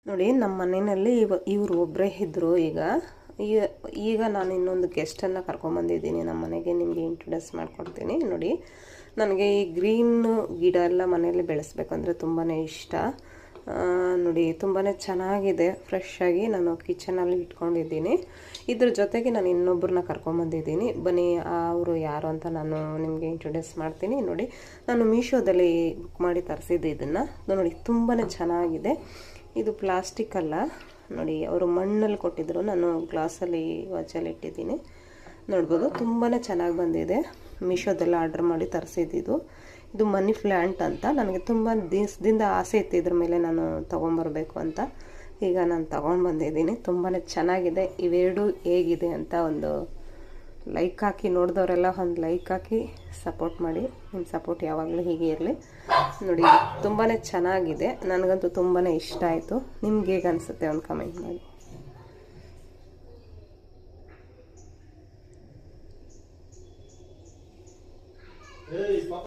ನೋಡಿ ನಮ್ಮ ಮನೆಯಲ್ಲಿ ಇವರು ಒಬ್ಬರೇ ಇದ್ದರು. ಈಗ ನಾನು ಇನ್ನೊಂದು ಗೆಸ್ಟನ್ನು ಕರ್ಕೊಂಬಂದಿದ್ದೀನಿ ನಮ್ಮ ಮನೆಗೆ. ನಿಮಗೆ ಇಂಟ್ರೊಡ್ಯೂಸ್ ಮಾಡ್ಕೊಡ್ತೀನಿ. ನೋಡಿ, ನನಗೆ ಈ ಗ್ರೀನ್ ಗಿಡ ಎಲ್ಲ ಮನೆಯಲ್ಲಿ ಬೆಳೆಸ್ಬೇಕಂದ್ರೆ ತುಂಬಾ ಇಷ್ಟ. ನೋಡಿ, ತುಂಬಾ ಚೆನ್ನಾಗಿದೆ. ಫ್ರೆಶ್ ಆಗಿ ನಾನು ಕಿಚನಲ್ಲಿ ಇಟ್ಕೊಂಡಿದ್ದೀನಿ. ಇದ್ರ ಜೊತೆಗೆ ನಾನು ಇನ್ನೊಬ್ಬರನ್ನ ಕರ್ಕೊಂಬಂದಿದ್ದೀನಿ. ಬನ್ನಿ, ಅವರು ಯಾರು ಅಂತ ನಾನು ನಿಮಗೆ ಇಂಟ್ರೊಡ್ಯೂಸ್ ಮಾಡ್ತೀನಿ. ನೋಡಿ, ನಾನು ಮೀಶೋದಲ್ಲಿ ಬುಕ್ ಮಾಡಿ ತರಿಸಿದ್ದೆ ಇದನ್ನು. ನೋಡಿ, ತುಂಬಾ ಚೆನ್ನಾಗಿದೆ. ಇದು ಪ್ಲಾಸ್ಟಿಕ್ ಅಲ್ಲ. ನೋಡಿ, ಅವರು ಮಣ್ಣಲ್ಲಿ ಕೊಟ್ಟಿದ್ದರು, ನಾನು ಗ್ಲಾಸಲ್ಲಿ ವಾಚಲ್ಲಿ ಇಟ್ಟಿದ್ದೀನಿ. ನೋಡ್ಬೋದು, ತುಂಬಾ ಚೆನ್ನಾಗಿ ಬಂದಿದೆ. ಮೀಶೋದೆಲ್ಲ ಆರ್ಡ್ರ್ ಮಾಡಿ ತರಿಸಿದ್ದು. ಇದು ಮನಿ ಪ್ಲ್ಯಾಂಟ್ ಅಂತ. ನನಗೆ ತುಂಬ ದಿವಸದಿಂದ ಆಸೆ ಇತ್ತು ಇದ್ರ ಮೇಲೆ ನಾನು ತೊಗೊಂಬರ್ಬೇಕು ಅಂತ. ಈಗ ನಾನು ತೊಗೊಂಡು ಬಂದಿದ್ದೀನಿ. ತುಂಬಾ ಚೆನ್ನಾಗಿದೆ. ಇವೆರಡು ಹೇಗಿದೆ ಅಂತ ಒಂದು ಲೈಕ್ ಹಾಕಿ, ನೋಡಿದವರೆಲ್ಲ ಒಂದು ಲೈಕ್ ಹಾಕಿ ಸಪೋರ್ಟ್ ಮಾಡಿ. ನಿಮ್ಮ ಸಪೋರ್ಟ್ ಯಾವಾಗಲೂ ಹೀಗೆ ಇರಲಿ. ನೋಡಿ, ತುಂಬಾ ಚೆನ್ನಾಗಿದೆ. ನನಗಂತೂ ತುಂಬಾ ಇಷ್ಟ ಆಯಿತು. ನಿಮ್ಗೆ ಹೇಗೆ ಅನಿಸುತ್ತೆ ಒಂದು ಕಮೆಂಟ್ ಮಾಡಿ.